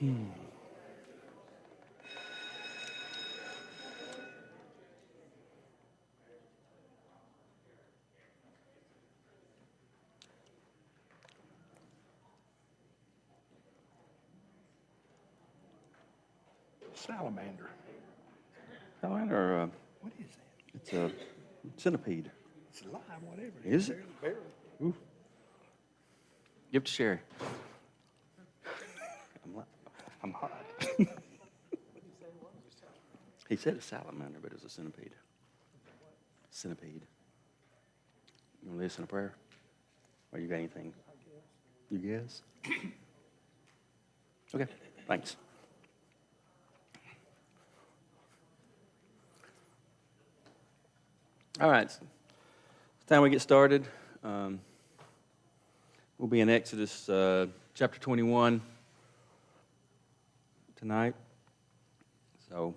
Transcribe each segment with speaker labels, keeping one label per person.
Speaker 1: Salamander.
Speaker 2: Salamander,
Speaker 1: What is that?
Speaker 2: it's a centipede.
Speaker 1: It's alive, whatever.
Speaker 2: Is it?
Speaker 1: Barely.
Speaker 2: Give it to Sherry.
Speaker 1: I'm hot.
Speaker 2: He said a salamander, but it was a centipede. Centipede. You want to listen to prayer? Or you got anything? You guess? Okay, thanks. All right, it's time we get started. We'll be in Exodus chapter 21 tonight. So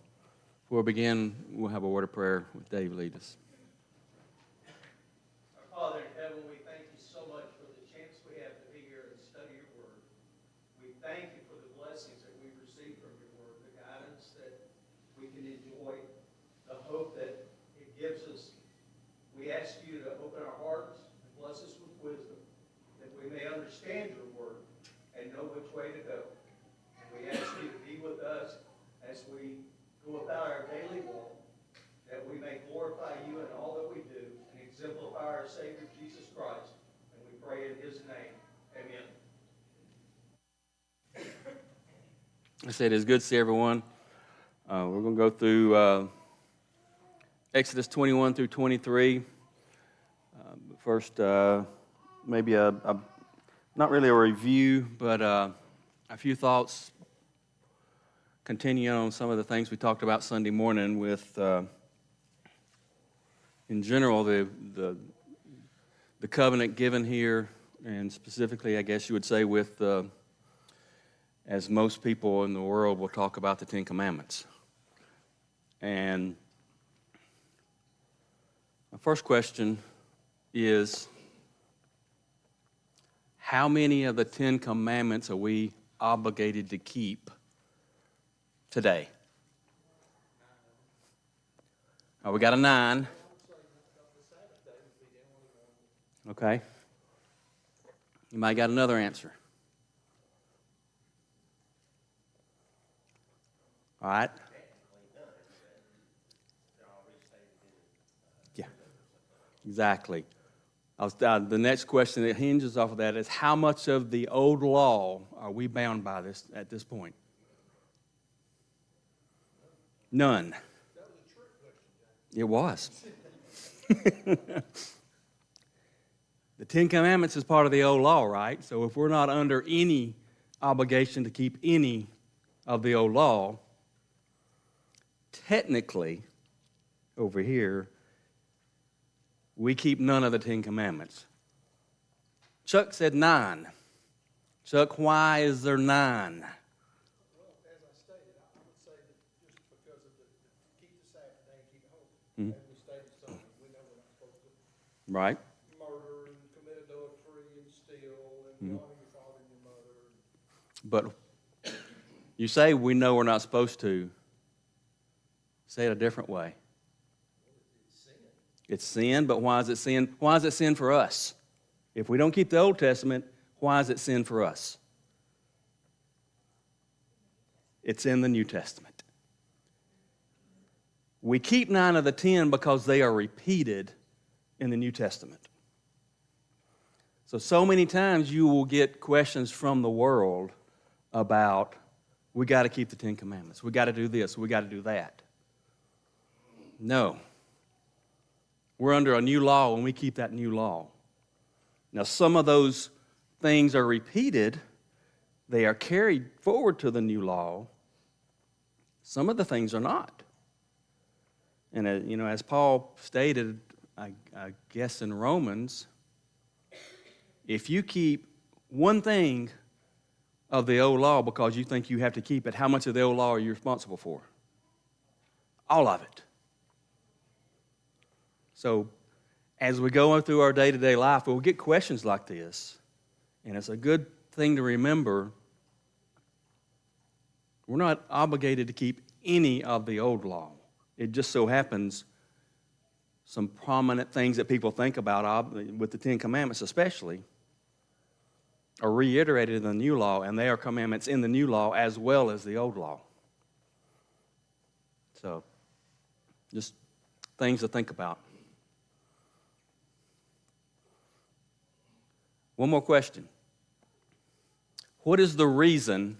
Speaker 2: before we begin, we'll have a word of prayer with Dave lead us.
Speaker 3: Our Father in heaven, we thank you so much for the chance we have to be here and study your word. We thank you for the blessings that we've received from your word, the guidance that we can enjoy, the hope that it gives us. We ask you to open our hearts and bless us with wisdom, that we may understand your word and know which way to go. And we ask you to be with us as we go about our daily walk, that we may glorify you in all that we do and exemplify our Savior, Jesus Christ. And we pray in his name. Amen.
Speaker 2: I said it's good to see everyone. We're going to go through Exodus 21 through 23. First, maybe not really a review, but a few thoughts continuing on some of the things we talked about Sunday morning with, in general, the covenant given here, and specifically, I guess you would say, with, as most people in the world will talk about, the Ten Commandments. And my first question is, how many of the Ten Commandments are we obligated to keep today? We got a 9. Okay. You might got another answer. All right. Yeah. Exactly. The next question that hinges off of that is, how much of the old law are we bound by this at this point? None. That was a trick question, Jack. It was. The Ten Commandments is part of the old law, right? So if we're not under any obligation to keep any of the old law, technically, over here, we keep none of the Ten Commandments. Chuck said 9. Chuck, why is there 9?
Speaker 4: Well, as I stated, I would say that just because of keep the Sabbath day and keep it holy.
Speaker 2: Mhm.
Speaker 4: As we stated, so we know we're not supposed to
Speaker 2: Right?
Speaker 4: murder and commit adultery and steal and honor your father and your mother.
Speaker 2: But you say we know we're not supposed to. Say it a different way. It's sin, but why is it sin? Why is it sin for us? If we don't keep the Old Testament, why is it sin for us? It's in the New Testament. We keep 9 of the 10 because they are repeated in the New Testament. So many times you will get questions from the world about, we got to keep the Ten Commandments. We got to do this. We got to do that. No. We're under a new law and we keep that new law. Now, some of those things are repeated. They are carried forward to the new law. Some of the things are not. And, as Paul stated, I guess in Romans, if you keep one thing of the old law because you think you have to keep it, how much of the old law are you responsible for? All of it. So as we go through our day-to-day life, we'll get questions like this. And it's a good thing to remember We're not obligated to keep any of the old law. It just so happens some prominent things that people think about with the Ten Commandments especially are reiterated in the new law, and they are commandments in the new law as well as the old law. So, just things to think about. One more question. What is the reason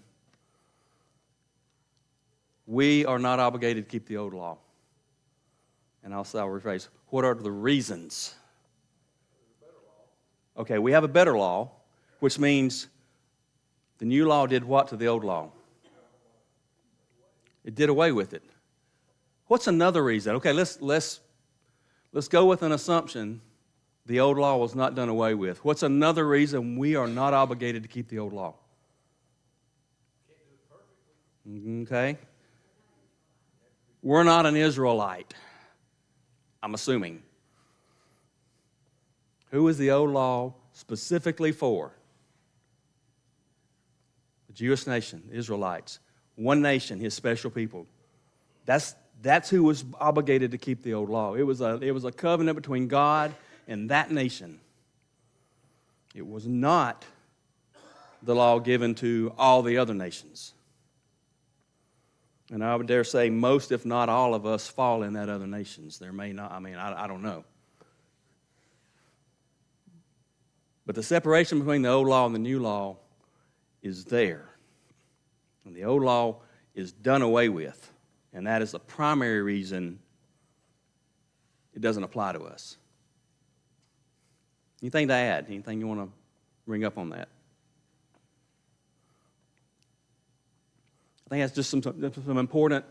Speaker 2: we are not obligated to keep the old law? And I'll rephrase. What are the reasons? Okay, we have a better law, which means the new law did what to the old law? It did away with it. What's another reason? Okay, let's go with an assumption the old law was not done away with. What's another reason we are not obligated to keep the old law? Okay. We're not an Israelite, I'm assuming. Who is the old law specifically for? The Jewish nation, the Israelites. One nation, his special people. That's who was obligated to keep the old law. It was a covenant between God and that nation. It was not the law given to all the other nations. And I would dare say most, if not all of us, fall in that other nations. There may not, I don't know. But the separation between the old law and the new law is there. And the old law is done away with. And that is the primary reason it doesn't apply to us. Anything to add? Anything you want to bring up on that? I think that's just some important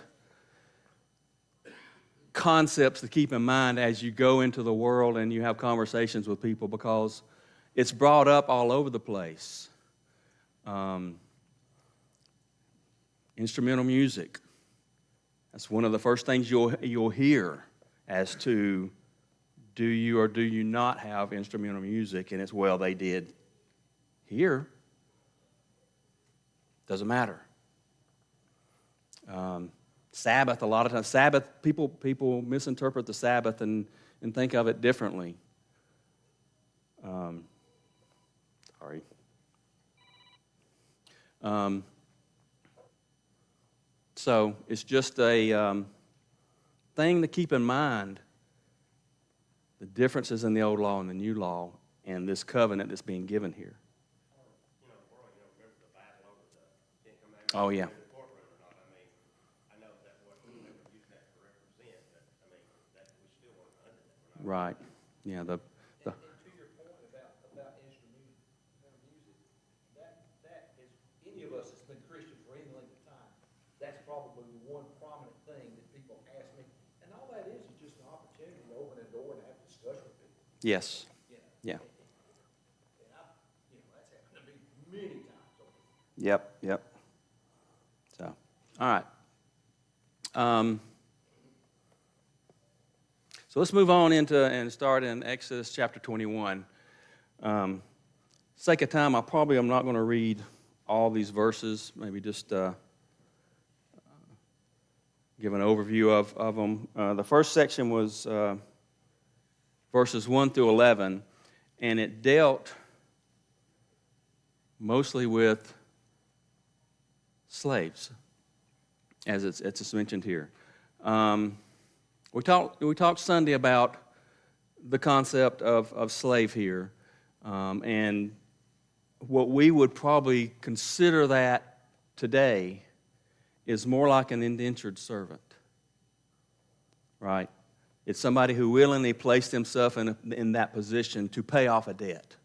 Speaker 2: concepts to keep in mind as you go into the world and you have conversations with people, because it's brought up all over the place. Instrumental music. That's one of the first things you'll hear as to do you or do you not have instrumental music, and it's, well, they did here. Doesn't matter. Sabbath, a lot of times, Sabbath, people misinterpret the Sabbath and think of it differently. Sorry. So it's just a thing to keep in mind, the differences in the old law and the new law and this covenant that's being given here. Oh, yeah. Right. Yeah,
Speaker 4: And to your point about instrumental music, that is, any of us that's been Christian for any length of time, that's probably one prominent thing that people ask me. And all that is just an opportunity to open a door and have a discussion with people.
Speaker 2: Yes.
Speaker 4: You know?
Speaker 2: Yeah.
Speaker 4: And that's happened to me many times over the years.
Speaker 2: Yep. So, all right. So let's move on and start in Exodus chapter 21. Sake of time, I'm not going to read all these verses. Maybe just give an overview of them. The first section was verses 1 through 11, and it dealt mostly with slaves, as it's mentioned here. We talked Sunday about the concept of slave here, and what we would probably consider that today is more like an indentured servant, right? It's somebody who willingly placed himself in that position to pay off a debt.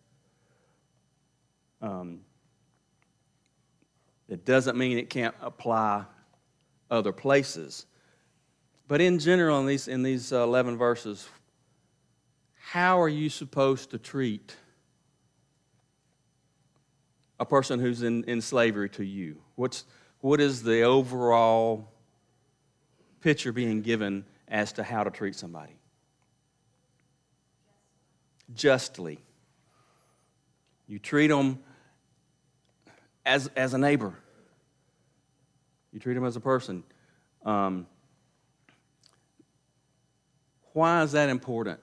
Speaker 2: It doesn't mean it can't apply other places. But in general, in these 11 verses, how are you supposed to treat a person who's in slavery to you? What is the overall picture being given as to how to treat somebody? Justly. You treat them as a neighbor. You treat them as a person. Why is that important?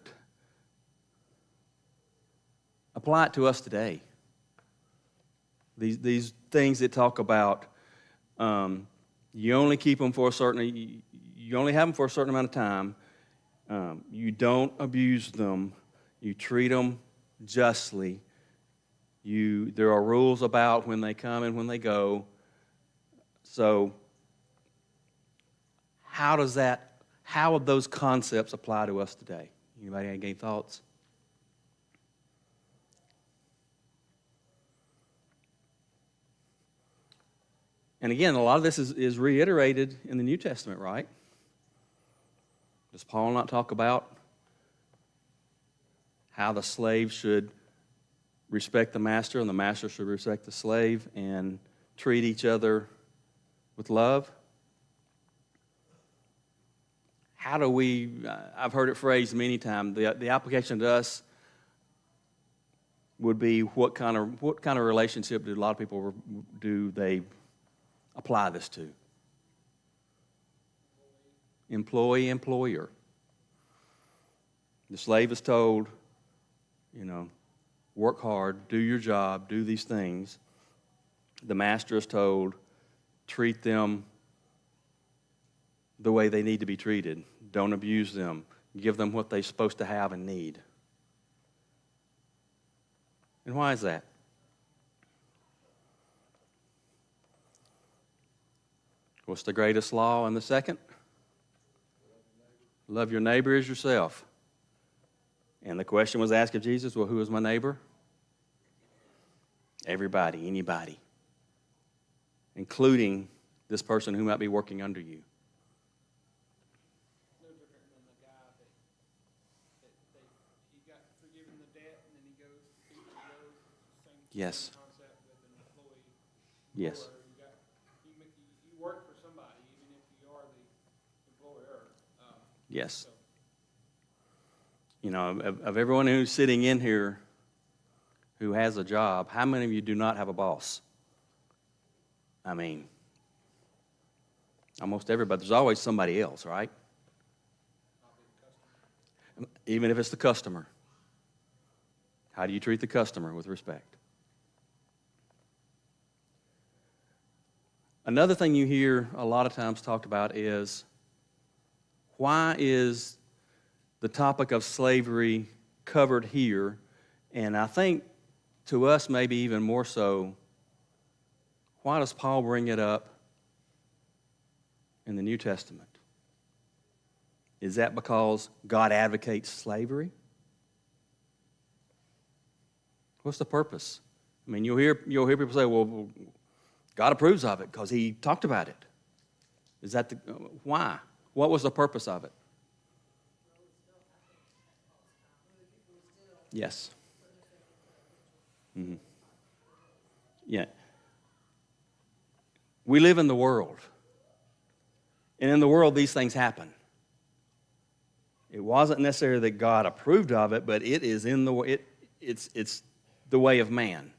Speaker 2: Apply it to us today. These things that talk about you only keep them for you only have them for a certain amount of time. You don't abuse them. You treat them justly. There are rules about when they come and when they go. So how would those concepts apply to us today? Anybody have any thoughts? And again, a lot of this is reiterated in the New Testament, right? Does Paul not talk about how the slave should respect the master and the master should respect the slave and treat each other with love? How do we, I've heard it phrased many times, the application to us would be what kind of relationship do a lot of people do they apply this to? Employee, employer. The slave is told, work hard, do your job, do these things. The master is told, treat them the way they need to be treated. Don't abuse them. Give them what they're supposed to have and need. And why is that? What's the greatest law and the second? Love your neighbor as yourself. And the question was asked of Jesus, well, who is my neighbor? Everybody, anybody, including this person who might be working under you.
Speaker 5: No different than the guy that he got forgiven the debt and then he goes to
Speaker 2: Yes.
Speaker 5: concept with an employee.
Speaker 2: Yes.
Speaker 5: You work for somebody, even if you are the employer.
Speaker 2: Yes. Of everyone who's sitting in here who has a job, how many of you do not have a boss? I mean, almost everybody. There's always somebody else, right? Even if it's the customer. How do you treat the customer with respect? Another thing you hear a lot of times talked about is, why is the topic of slavery covered here? And I think to us maybe even more so, why does Paul bring it up in the New Testament? Is that because God advocates slavery? What's the purpose? I mean, you'll hear people say, well, God approves of it because he talked about it. Is that why? What was the purpose of it? Yes. Mm-hmm. Yeah. We live in the world. And in the world, these things happen. It wasn't necessarily that God approved of it, but it is in the it's the way of man.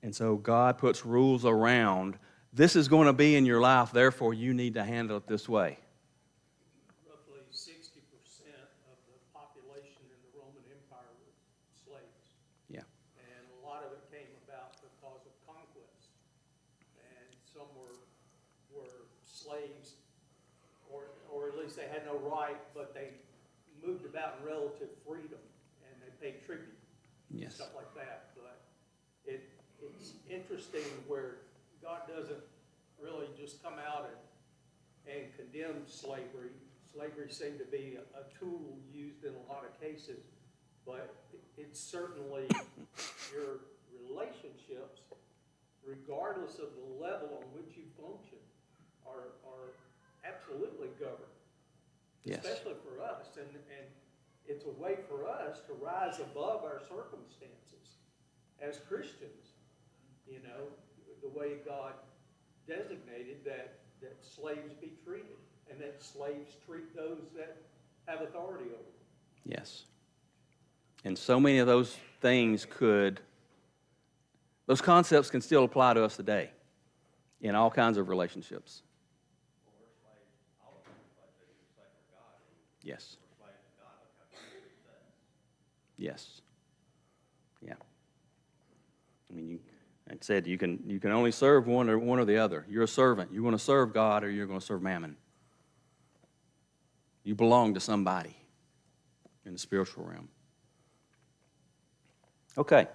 Speaker 2: And so God puts rules around, this is going to be in your life, therefore you need to handle it this way.
Speaker 6: Roughly 60% of the population in the Roman Empire were slaves.
Speaker 2: Yeah.
Speaker 6: And a lot of it came about because of conquest. And some were slaves, or at least they had no right, but they moved about in relative freedom, and they paid tribute.
Speaker 2: Yes.
Speaker 6: Stuff like that. But it's interesting where God doesn't really just come out and condemn slavery. Slavery seemed to be a tool used in a lot of cases, but it's certainly your relationships, regardless of the level on which you function, are absolutely governed.
Speaker 2: Yes.
Speaker 6: Especially for us, and it's a way for us to rise above our circumstances as Christians. The way God designated that slaves be treated, and that slaves treat those that have authority over them.
Speaker 2: Yes. And so many of those things those concepts can still apply to us today. in all kinds of relationships. Yes. Yes. Yeah. I mean, like I said, you can only serve one or the other. You're a servant. You're going to serve God or you're going to serve mammon. You belong to somebody in the spiritual realm. Okay.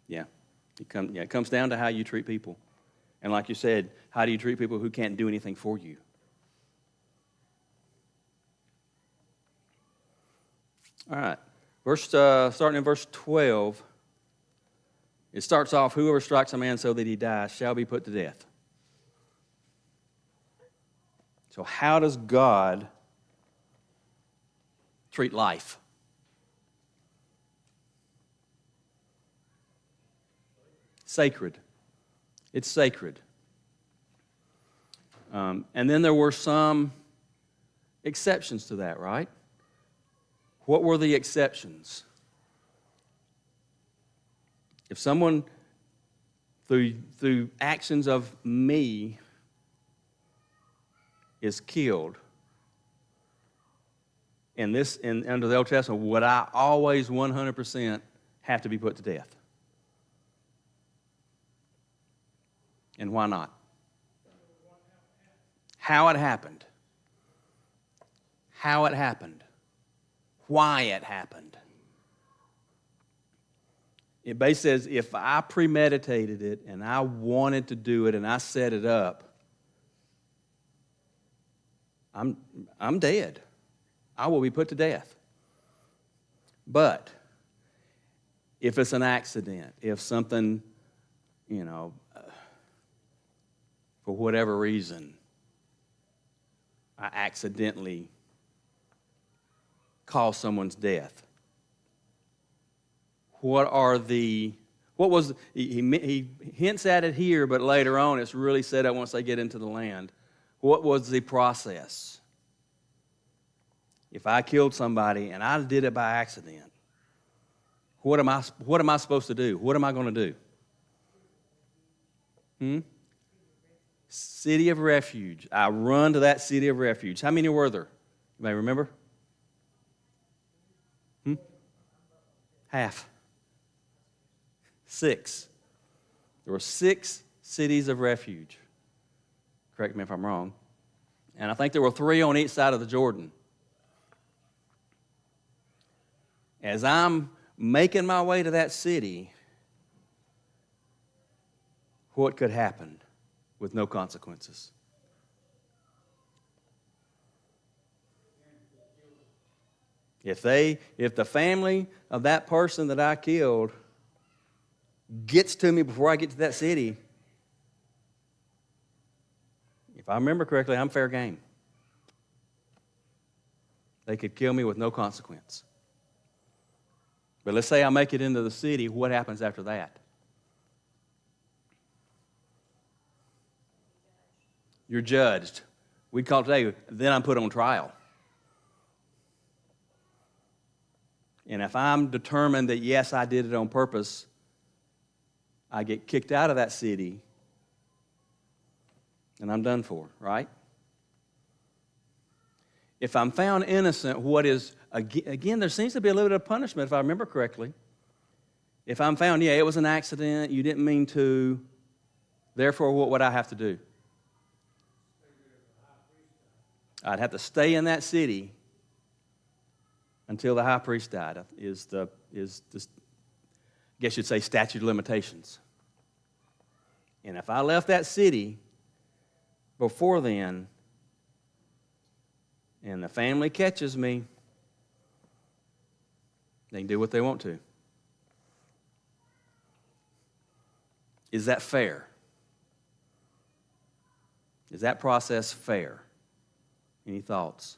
Speaker 2: Yeah. It comes down to how you treat people. And like you said, how do you treat people who can't do anything for you? All right. Starting in verse 12, it starts off, whoever strikes a man so that he dies shall be put to death. So how does God treat life? Sacred. It's sacred. And then there were some exceptions to that, right? What were the exceptions? If someone, through actions of me, is killed, under the Old Testament, would I always 100% have to be put to death? And why not? How it happened. How it happened. Why it happened. It basically says if I premeditated it and I wanted to do it and I set it up, I'm dead. I will be put to death. But if it's an accident, if something, for whatever reason, I accidentally cause someone's death. He hints at it here, but later on it's really set up once they get into the land. What was the process? If I killed somebody and I did it by accident, what am I supposed to do? What am I going to do? City of refuge. I run to that city of refuge. How many were there? You may remember? Half. 6. There were 6 cities of refuge. Correct me if I'm wrong. And I think there were 3 on each side of the Jordan. As I'm making my way to that city, what could happen with no consequences? If the family of that person that I killed gets to me before I get to that city, if I remember correctly, I'm fair game. They could kill me with no consequence. But let's say I make it into the city, what happens after that? You're judged. We'd call it today, then I'm put on trial. And if I'm determined that, yes, I did it on purpose, I get kicked out of that city, and I'm done for, right? If I'm found innocent, again, there seems to be a little bit of punishment, if I remember correctly. If I'm found, it was an accident, you didn't mean to, therefore, what would I have to do? I'd have to stay in that city until the high priest died, is the I guess you'd say statute of limitations. And if I left that city before then, and the family catches me, they can do what they want to. Is that fair? Is that process fair? Any thoughts?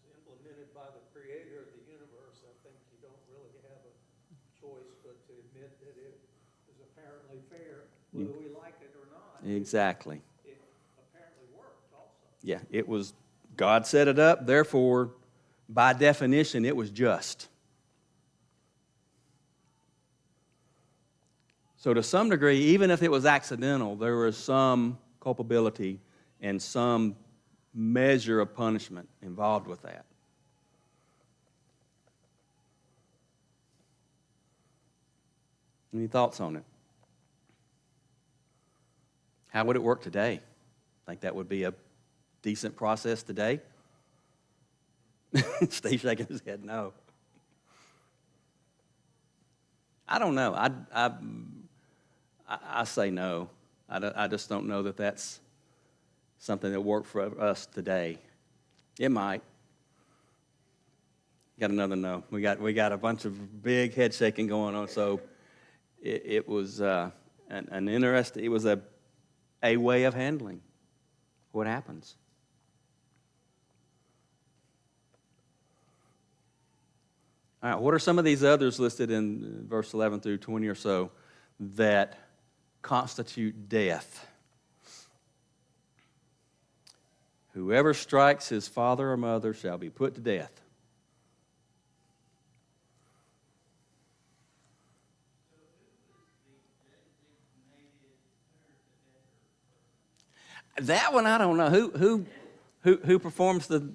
Speaker 6: It's implemented by the creator of the universe. I think you don't really have a choice but to admit that it is apparently fair, whether we like it or not.
Speaker 2: Exactly.
Speaker 6: it apparently worked also.
Speaker 2: Yeah, it was, God set it up, therefore, by definition, it was just. So to some degree, even if it was accidental, there was some culpability and some measure of punishment involved with that. Any thoughts on it? How would it work today? Think that would be a decent process today? Steve shaking his head, no. I don't know. I say no. I just don't know that that's something that worked for us today. It might. Got another no. We got a bunch of big head shaking going on. So it was an interesting. It was a way of handling what happens. All right, what are some of these others listed in verse 11 through 20 or so that constitute death? Whoever strikes his father or mother shall be put to death. That one I don't know. Who performs the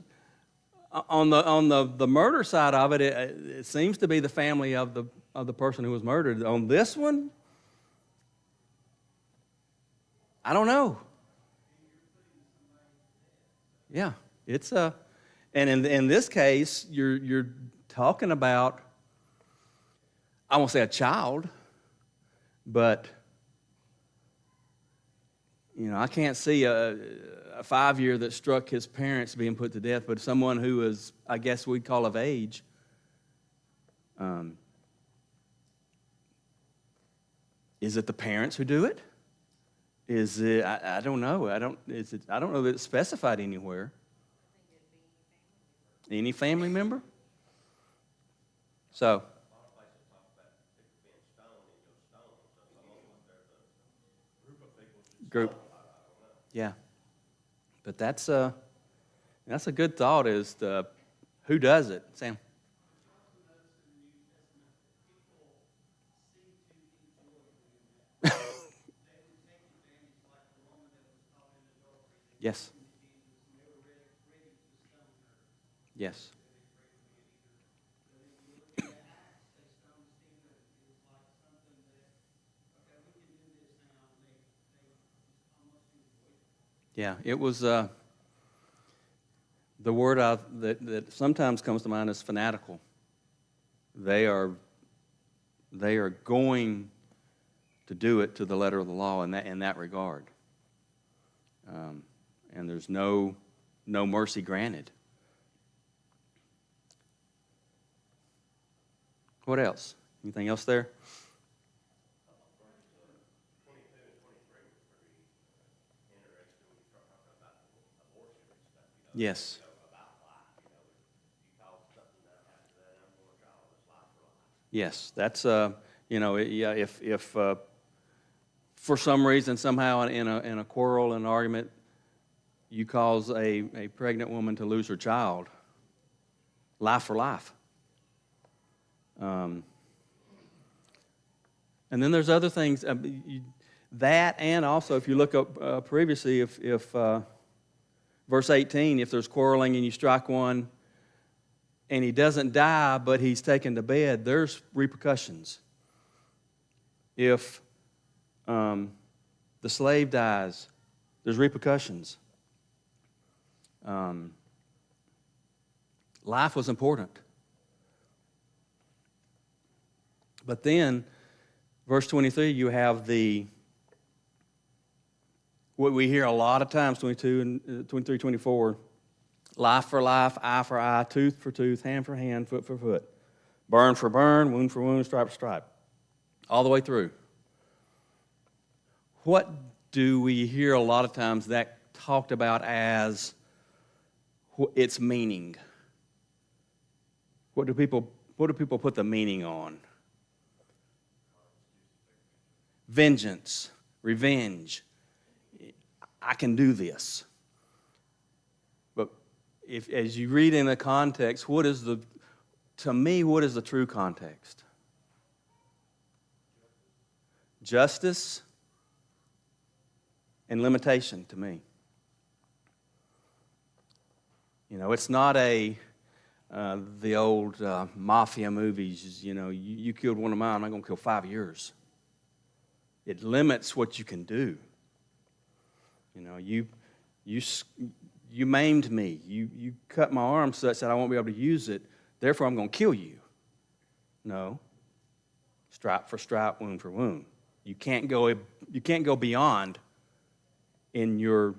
Speaker 2: on the murder side of it? It seems to be the family of the person who was murdered. On this one, I don't know. Yeah, it's and in this case, you're talking about, I won't say a child, but you know, I can't see a 5-year that struck his parents being put to death, but someone who is, I guess we'd call of age. Is it the parents who do it? Is it? I don't know. I don't know that it's specified anywhere. Any family member? So. Group. Yeah. But that's a good thought, is who does it, Sam? Yes. Yes. Yeah, it was the word that sometimes comes to mind is fanatical. They are going to do it to the letter of the law in that regard, and there's no mercy granted. What else? Anything else there? Yes. Yes, that's if for some reason somehow in a quarrel, an argument, you cause a pregnant woman to lose her child, life for life. And then there's other things that, and also if you look up previously, if verse 18, if there's quarreling and you strike one and he doesn't die but he's taken to bed, there's repercussions. If the slave dies, there's repercussions. Life was important. But then, verse 23, you have what we hear a lot of times, 22 and 23, 24, life for life, eye for eye, tooth for tooth, hand for hand, foot for foot, burn for burn, wound for wound, stripe for stripe, all the way through. What do we hear a lot of times that talked about as its meaning? What do people put the meaning on? Vengeance, revenge. I can do this. But as you read in the context, to me, what is the true context? Justice and limitation to me. You know, it's not the old mafia movies, you know, you killed one of mine, I'm going to kill 5 of yours. It limits what you can do. You know, you maimed me. You cut my arm such that I won't be able to use it. Therefore, I'm going to kill you. No. Stripe for stripe, wound for wound. You can't go beyond in your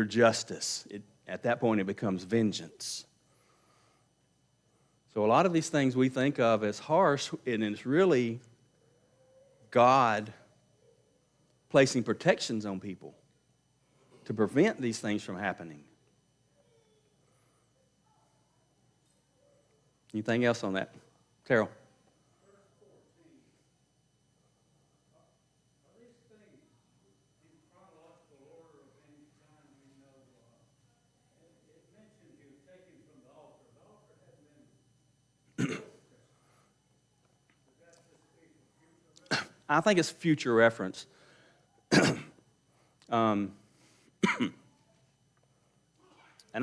Speaker 2: justice. At that point, it becomes vengeance. So a lot of these things we think of as harsh, and it's really God placing protections on people to prevent these things from happening. Anything else on that? Carol? I think it's future reference. And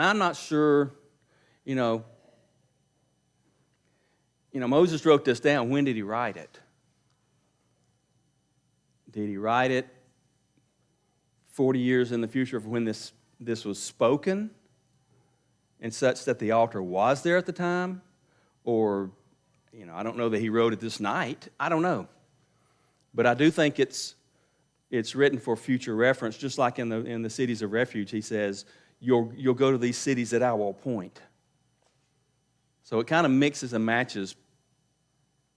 Speaker 2: I'm not sure, you know, Moses wrote this down. When did he write it? Did he write it 40 years in the future of when this was spoken, and such that the altar was there at the time? Or, you know, I don't know that he wrote it this night. I don't know. But I do think it's written for future reference, just like in the cities of refuge. He says, you'll go to these cities that I will appoint. So it kind of mixes and matches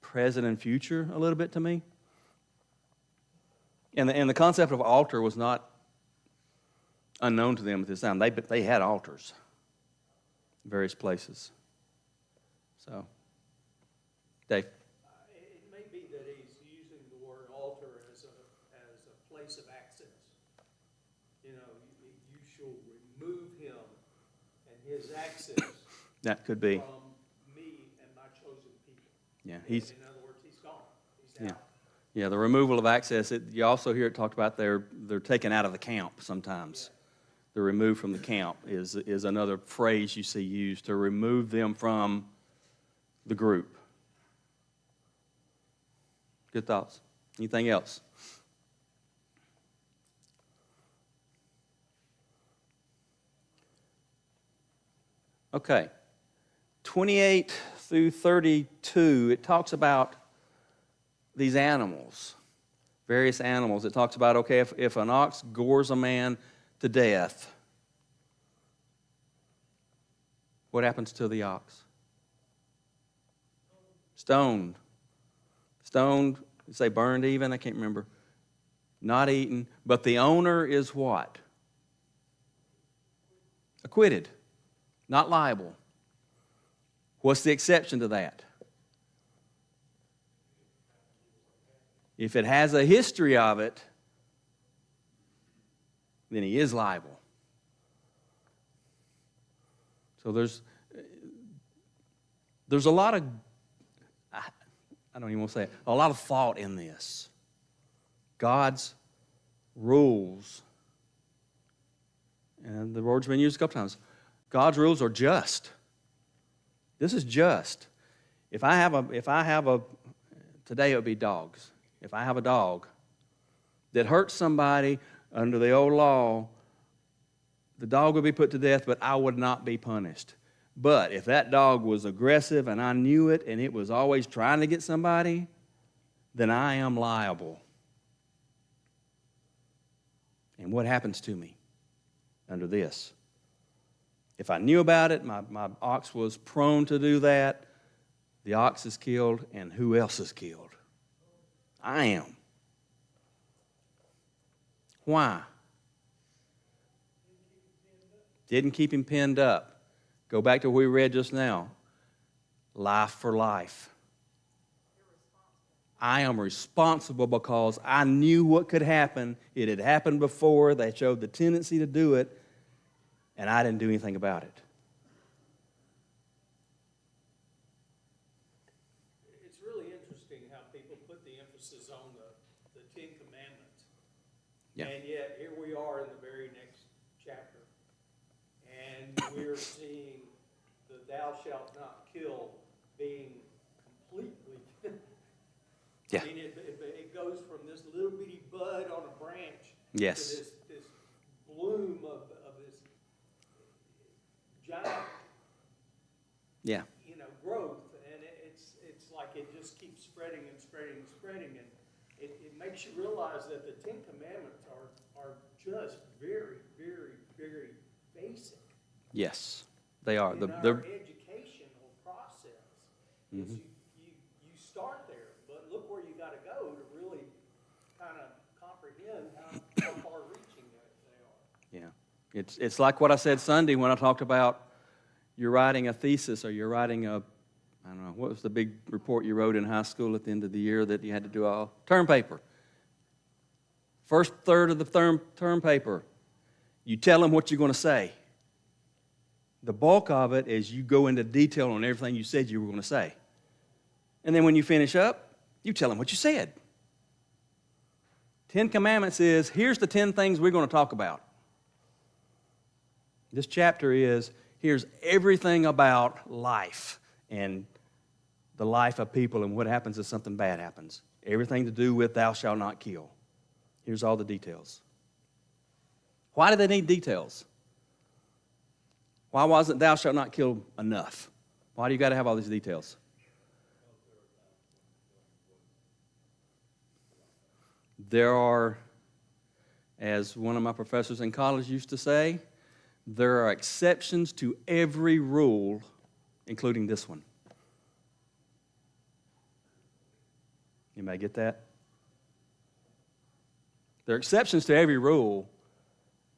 Speaker 2: present and future a little bit to me. And the concept of altar was not unknown to them at this time. They had altars in various places. So, Dave.
Speaker 6: It may be that he's using the word altar as a place of access. You know, you shall remove him and his access
Speaker 2: That could be.
Speaker 6: from me and my chosen people.
Speaker 2: Yeah,
Speaker 6: In other words, he's gone. He's out.
Speaker 2: Yeah, the removal of access. You also hear it talked about they're taken out of the camp sometimes. The removed from the camp is another phrase you see used to remove them from the group. Good thoughts. Anything else? Okay. 28 through 32, it talks about these animals, various animals. It talks about, okay, if an ox gores a man to death, what happens to the ox? Stoned. Stoned, say burned even, I can't remember. Not eaten, but the owner is what? Acquitted, not liable. What's the exception to that? If it has a history of it, then he is liable. So there's a lot of, I don't even want to say it, a lot of thought in this. God's rules, and the word's been used a couple times, God's rules are just. This is just. If I have a, today it would be dogs. If I have a dog that hurts somebody under the old law, the dog would be put to death, but I would not be punished. But if that dog was aggressive and I knew it and it was always trying to get somebody, then I am liable. And what happens to me under this? If I knew about it, my ox was prone to do that, the ox is killed, and who else is killed? I am. Why? Didn't keep him pinned up. Go back to what we read just now. Life for life. I am responsible because I knew what could happen. It had happened before. They showed the tendency to do it, and I didn't do anything about it.
Speaker 6: It's really interesting how people put the emphasis on the Ten Commandments.
Speaker 2: Yeah.
Speaker 6: And yet, here we are in the very next chapter. And we're seeing the thou shalt not kill being completely.
Speaker 2: Yeah.
Speaker 6: I mean, it goes from this little bitty bud on a branch
Speaker 2: Yes.
Speaker 6: to this bloom of this giant,
Speaker 2: Yeah.
Speaker 6: growth, and it's like it just keeps spreading and spreading and spreading, and it makes you realize that the Ten Commandments are just very, very, very basic.
Speaker 2: Yes, they are.
Speaker 6: In our educational process, is you start there, but look where you got to go to really kind of comprehend how far-reaching they are.
Speaker 2: Yeah. It's like what I said Sunday when I talked about you're writing a thesis or you're writing I don't know, what was the big report you wrote in high school at the end of the year that you had to do all? Term paper. First third of the term paper, you tell them what you're going to say. The bulk of it is you go into detail on everything you said you were going to say. And then when you finish up, you tell them what you said. 10 Commandments is, here's the 10 things we're going to talk about. This chapter is, here's everything about life and the life of people and what happens if something bad happens. Everything to do with thou shalt not kill. Here's all the details. Why do they need details? Why wasn't thou shalt not kill enough? Why do you got to have all these details? There are, as one of my professors in college used to say, there are exceptions to every rule, including this one. Anybody get that? There are exceptions to every rule,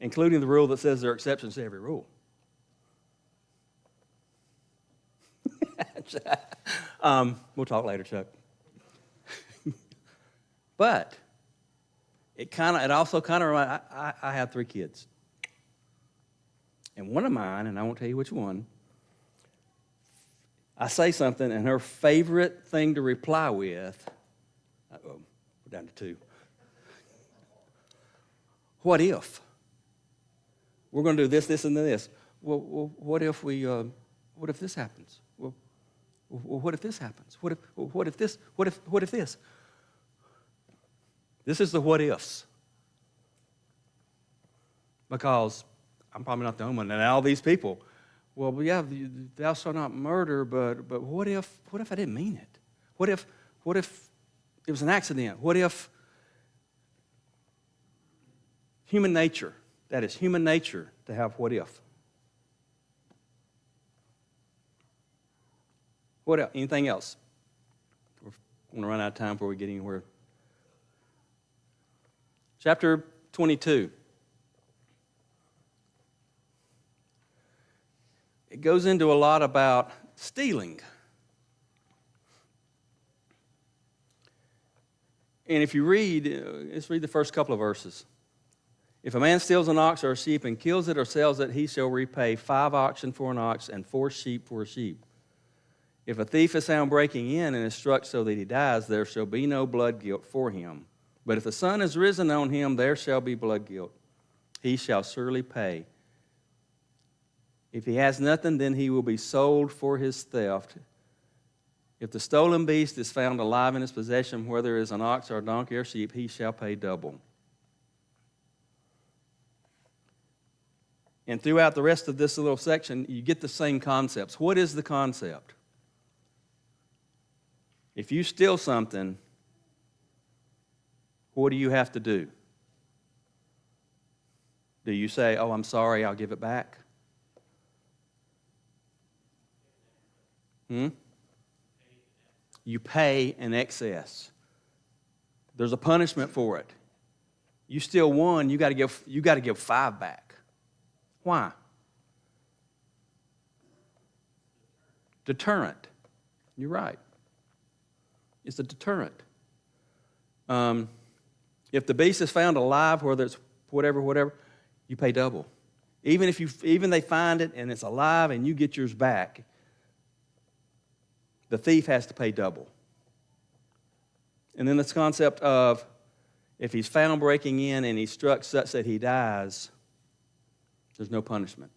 Speaker 2: including the rule that says there are exceptions to every rule. We'll talk later, Chuck. But it also kind of reminds, I have 3 kids. And one of mine, and I won't tell you which one, I say something, and her favorite thing to reply with, we're down to 2. What if? We're going to do this, this, and this. Well, what if this happens? Well, what if this happens? What if this? What if this? This is the what ifs. Because I'm probably not the only one, and all these people, well, yeah, thou shalt not murder, but what if I didn't mean it? What if it was an accident? What if human nature, that is human nature to have what if? What else? Anything else? We're going to run out of time before we get anywhere. Chapter 22. It goes into a lot about stealing. And if you read, let's read the first couple of verses. If a man steals an ox or a sheep and kills it or sells it, he shall repay 5 oxen for an ox and 4 sheep for a sheep. If a thief is found breaking in and is struck so that he dies, there shall be no blood guilt for him. But if the sun is risen on him, there shall be blood guilt. He shall surely pay. If he has nothing, then he will be sold for his theft. If the stolen beast is found alive in his possession, whether it is an ox or a donkey or sheep, he shall pay double. And throughout the rest of this little section, you get the same concepts. What is the concept? If you steal something, what do you have to do? Do you say, oh, I'm sorry, I'll give it back? You pay in excess. There's a punishment for it. You steal 1, you got to give 5 back. Why? Deterrent. You're right. It's a deterrent. If the beast is found alive, whether it's whatever, you pay double. Even they find it and it's alive and you get yours back, the thief has to pay double. And then this concept of if he's found breaking in and he's struck such that he dies, there's no punishment.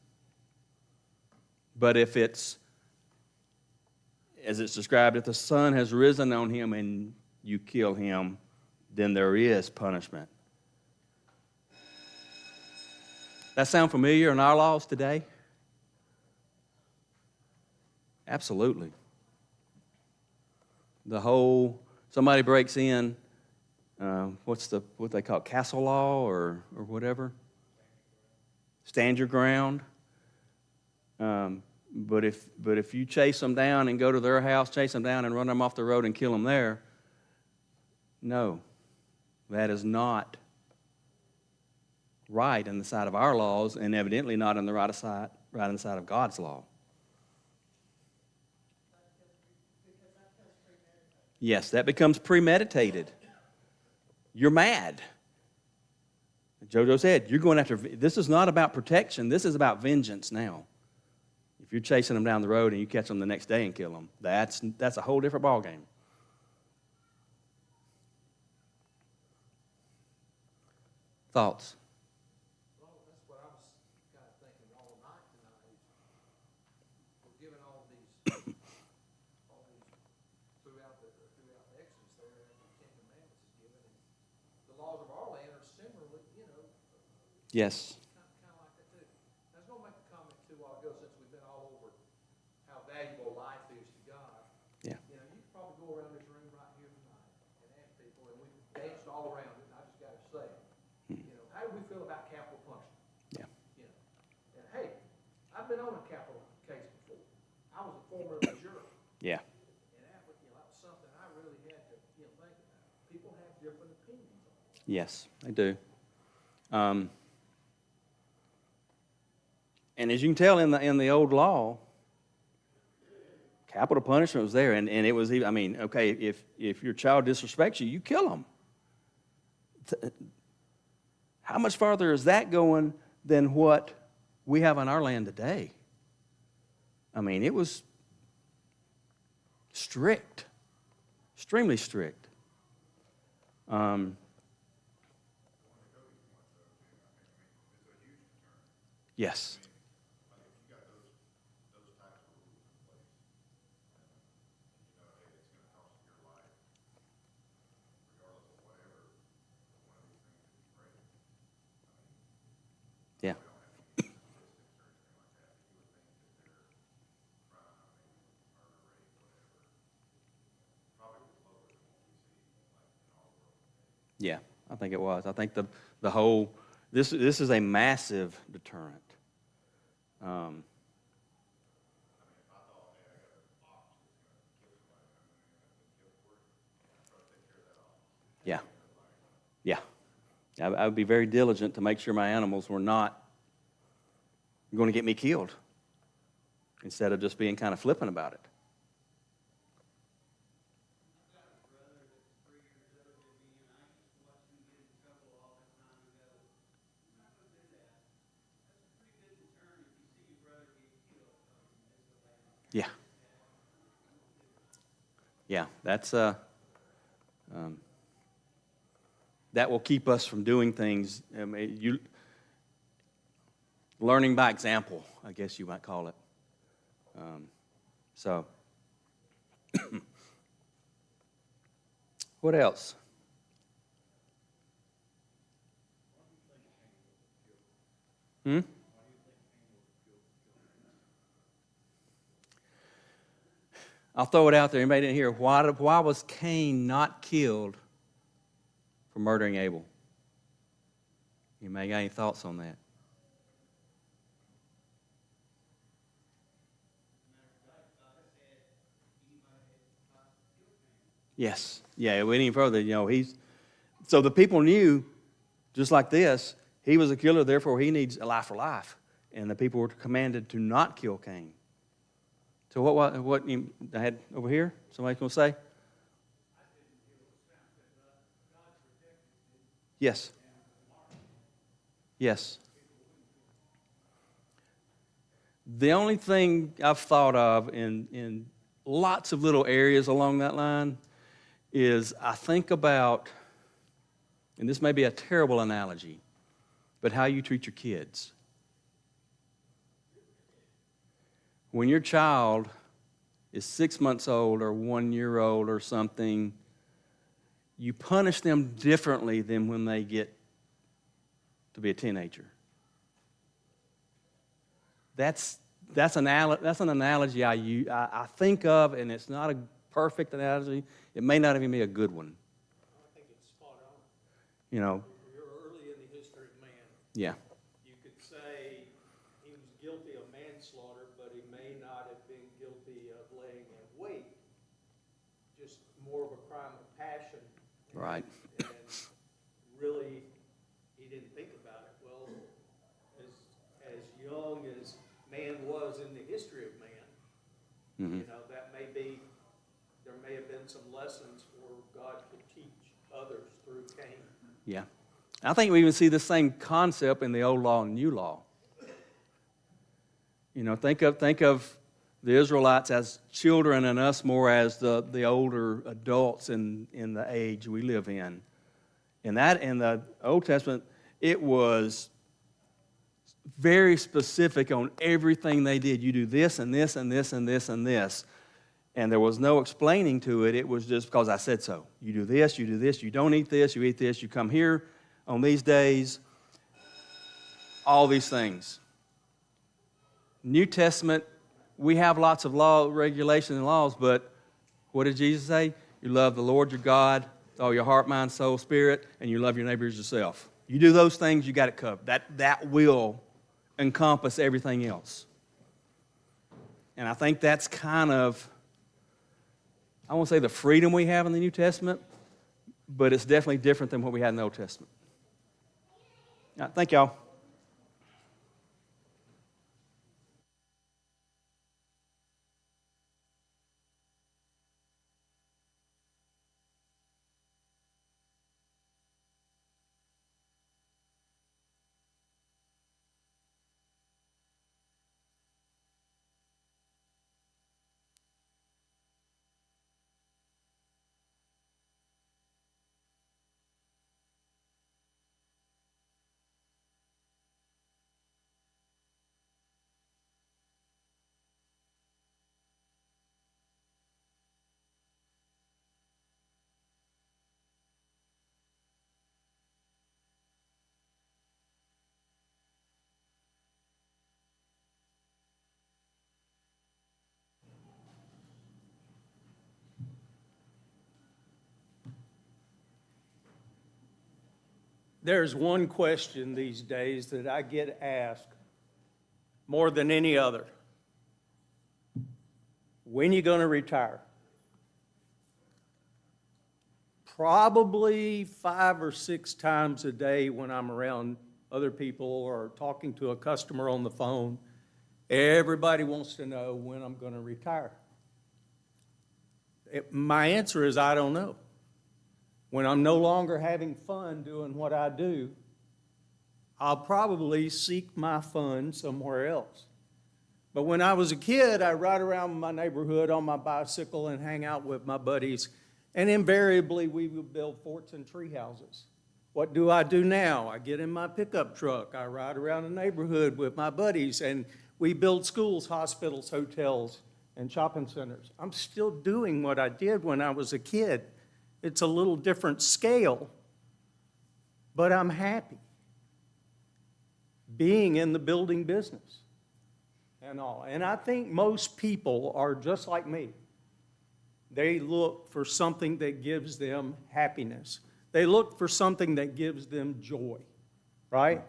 Speaker 2: But if it's, as it's described, if the sun has risen on him and you kill him, then there is punishment. That sound familiar in our laws today? Absolutely. Somebody breaks in, what they call it, castle law or whatever? Stand your ground. But if you chase them down and go to their house, chase them down and run them off the road and kill them there, no, that is not right in the sight of our laws, and evidently not in the right in the sight of God's law. Yes, that becomes premeditated. You're mad. Jojo said, you're going after. This is not about protection. This is about vengeance now. If you're chasing them down the road and you catch them the next day and kill them, that's a whole different ballgame. Thoughts?
Speaker 4: Well, that's what I was kind of thinking all night tonight. We're given all these throughout the Exodus there, after the Ten Commandments is given, and the laws of our land are similarly,
Speaker 2: Yes.
Speaker 4: kind of like that too. I was going to make a comment too a while ago, since we've been all over how valuable life is to God.
Speaker 2: Yeah.
Speaker 4: You could probably go around this room right here tonight and ask people, and we've danced all around it, and I just got to say, how do we feel about capital punishment?
Speaker 2: Yeah.
Speaker 4: And hey, I've been on a capital case before. I was a former juror.
Speaker 2: Yeah.
Speaker 4: And that was something I really had to think about. People have different opinions on it.
Speaker 2: Yes, they do. And as you can tell in the old law, capital punishment was there, and it was even. I mean, okay, if your child disrespects you, you kill them. How much farther is that going than what we have in our land today? I mean, it was strict, extremely strict. Yes. Yeah. Yeah, I think it was. I think the whole this is a massive deterrent. Yeah, yeah. I would be very diligent to make sure my animals were not going to get me killed, instead of just being kind of flippant about it. Yeah. Yeah, that's that will keep us from doing things. I mean, learning by example, I guess you might call it. So, what else? I'll throw it out there. Anybody didn't hear? Why was Cain not killed for murdering Abel? You may got any thoughts on that? Yes. Yeah, it went even further. So the people knew, just like this, he was a killer, therefore he needs a life for life. And the people were commanded to not kill Cain. So what I had over here? Somebody's going to say? Yes. Yes. The only thing I've thought of in lots of little areas along that line is I think about, and this may be a terrible analogy, but how you treat your kids. When your child is 6 months old or 1 year old or something, you punish them differently than when they get to be a teenager. That's an analogy I think of, and it's not a perfect analogy. It may not even be a good one.
Speaker 6: I think it's spot on.
Speaker 2: You know,
Speaker 6: You're early in the history of man.
Speaker 2: yeah,
Speaker 6: You could say he was guilty of manslaughter, but he may not have been guilty of laying in wait. Just more of a crime of passion.
Speaker 2: right.
Speaker 6: And really, he didn't think about it. Well, as young as man was in the history of man,
Speaker 2: Mhm.
Speaker 6: you know, there may have been some lessons where God could teach others through Cain.
Speaker 2: Yeah. I think we even see the same concept in the old law and new law. You know, think of the Israelites as children and us more as the older adults in the age we live in. And that in the Old Testament, it was very specific on everything they did. You do this and this and this and this and this. And there was no explaining to it. It was just because I said so. You do this, you don't eat this, you eat this, you come here on these days. All these things. New Testament, we have lots of law, regulations, and laws, but what did Jesus say? You love the Lord your God with all your heart, mind, soul, spirit, and you love your neighbor as yourself. You do those things, you got it covered. That will encompass everything else. And I think that's kind of, I won't say the freedom we have in the New Testament, but it's definitely different than what we had in the Old Testament. All right, thank y'all.
Speaker 6: There's one question these days that I get asked more than any other. When are you going to retire? Probably 5 or 6 times a day when I'm around other people or talking to a customer on the phone. Everybody wants to know when I'm going to retire. My answer is I don't know. When I'm no longer having fun doing what I do, I'll probably seek my fun somewhere else. But when I was a kid, I'd ride around my neighborhood on my bicycle and hang out with my buddies, and invariably we would build forts and tree houses. What do I do now? I get in my pickup truck, I ride around the neighborhood with my buddies, and we build schools, hospitals, hotels, and shopping centers. I'm still doing what I did when I was a kid. It's a little different scale, but I'm happy being in the building business and all. And I think most people are just like me. They look for something that gives them happiness. They look for something that gives them joy, right?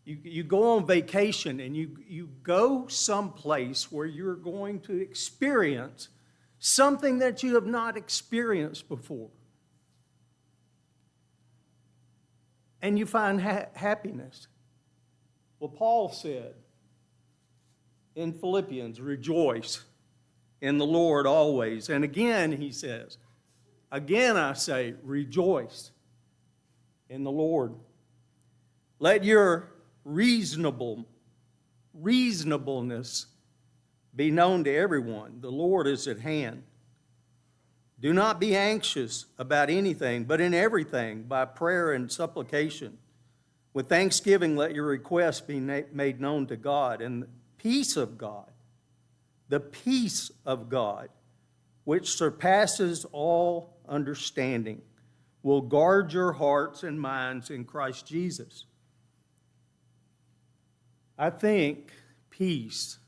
Speaker 6: You go on vacation and you go someplace where you're going to experience something that you have not experienced before. And you find happiness. Well, Paul said in Philippians, rejoice in the Lord always. And again, he says, again I say, rejoice. in the Lord. Let your reasonableness be known to everyone. The Lord is at hand. Do not be anxious about anything, but in everything, by prayer and supplication. With thanksgiving, let your requests be made known to God, and the peace of God, which surpasses all understanding, will guard your hearts and minds in Christ Jesus. I think peace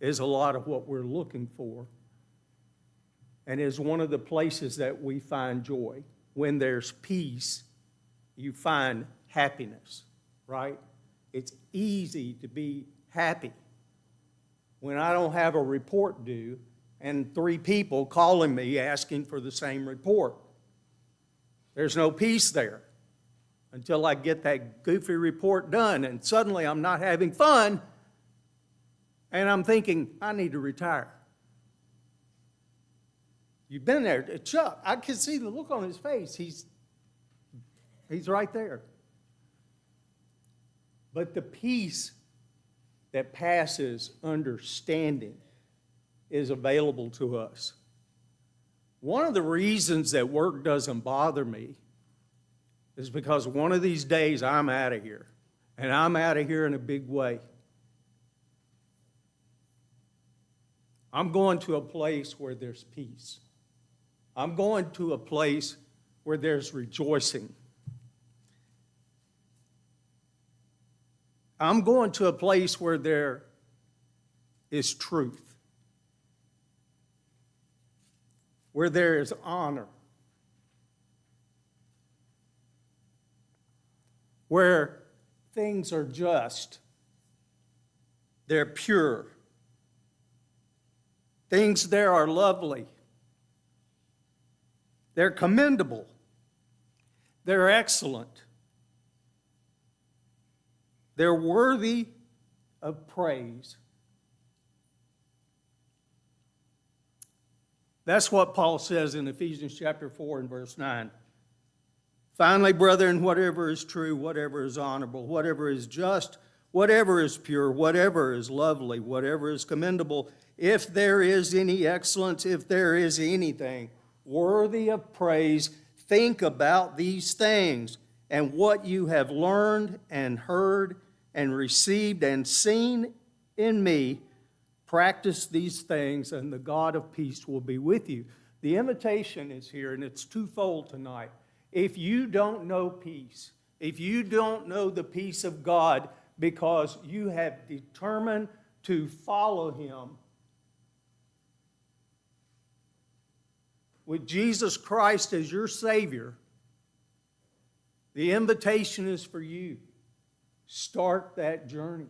Speaker 6: is a lot of what we're looking for, and is one of the places that we find joy. When there's peace, you find happiness, right? It's easy to be happy. When I don't have a report due and 3 people calling me asking for the same report, there's no peace there until I get that goofy report done, and suddenly I'm not having fun, and I'm thinking, I need to retire. You've been there. Chuck, I can see the look on his face. He's right there. But the peace that passes understanding is available to us. One of the reasons that work doesn't bother me is because one of these days I'm out of here, and I'm out of here in a big way. I'm going to a place where there's peace. I'm going to a place where there's rejoicing. I'm going to a place where there is truth, where there is honor, where things are just, they're pure, things there are lovely, they're commendable, they're excellent, they're worthy of praise. That's what Paul says in Ephesians chapter 4 and verse 9. Finally, brethren, whatever is true, whatever is honorable, whatever is just, whatever is pure, whatever is lovely, whatever is commendable, if there is any excellence, if there is anything worthy of praise, think about these things, and what you have learned and heard and received and seen in me, practice these things, and the God of peace will be with you. The invitation is here, and it's twofold tonight. If you don't know peace, if you don't know the peace of God because you have determined to follow Him, with Jesus Christ as your Savior, the invitation is for you. Start that journey.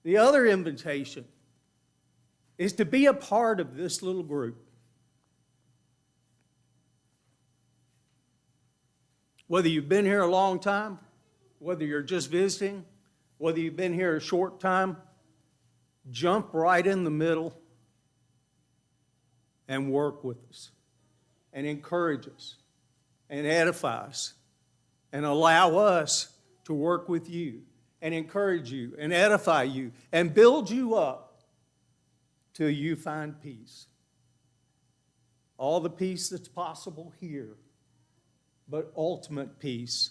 Speaker 6: The other invitation is to be a part of this little group. Whether you've been here a long time, whether you're just visiting, whether you've been here a short time, jump right in the middle and work with us and encourage us and edify us and allow us to work with you and encourage you and edify you and build you up till you find peace. All the peace that's possible here, but ultimate peace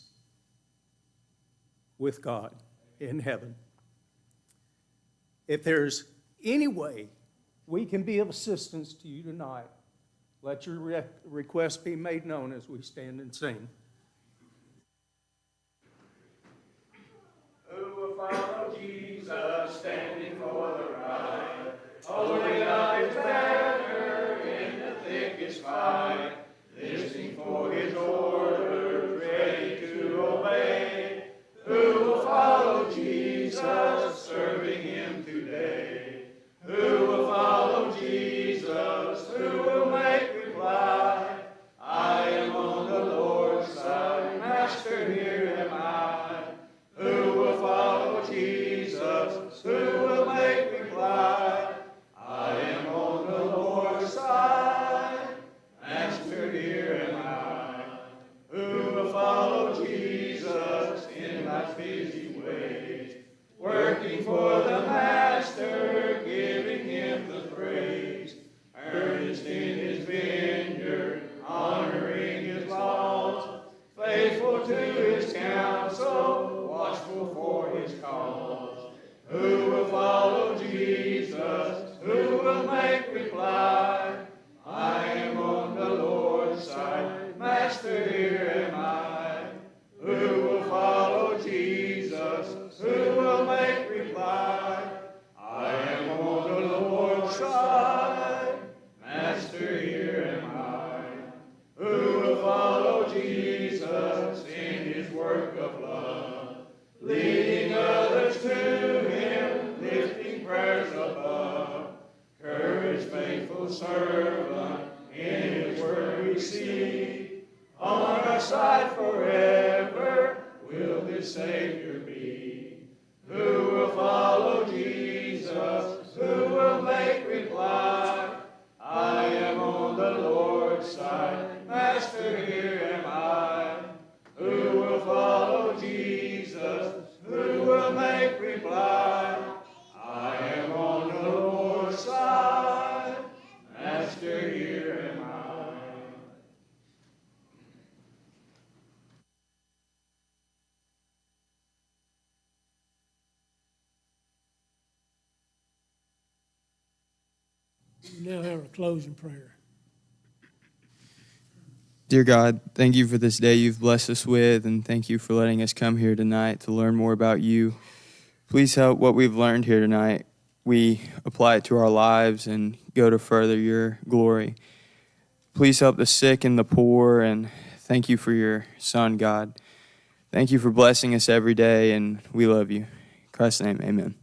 Speaker 6: with God in heaven. If there's any way we can be of assistance to you tonight, let your request be made known as we stand and sing.
Speaker 3: Who will follow Jesus, standing for the right, holding up His banner in the thickest fight, listening for His orders, ready to obey? Who will follow Jesus, serving Him today? Who will follow Jesus? Who will make reply? I am on the Lord's side, Master, here am I. Who will follow Jesus? Who will make reply? I am on the Lord's side, Master, here am I. Who will
Speaker 7: cause? Who will follow Jesus? Who will make reply? I am on the Lord's side, Master, here am I. Who will follow Jesus? Who will make reply? I am on the Lord's side, Master, here am I. Who will follow Jesus in his work of love, leading others to him, lifting prayers above? Courage, faithful servant, in his word we see. On our side forever will this Savior be. Who will follow Jesus? Who will make reply? I am on the Lord's side, Master, here am I. Who will follow Jesus? Who will make reply? I am on the Lord's side, Master, here am I.
Speaker 8: We now have a closing prayer.
Speaker 9: Dear God, thank you for this day you've blessed us with, and thank you for letting us come here tonight to learn more about you. Please help what we've learned here tonight. We apply it to our lives and go to further your glory. Please help the sick and the poor, and thank you for your Son, God. Thank you for blessing us every day, and we love you. In Christ's name, amen.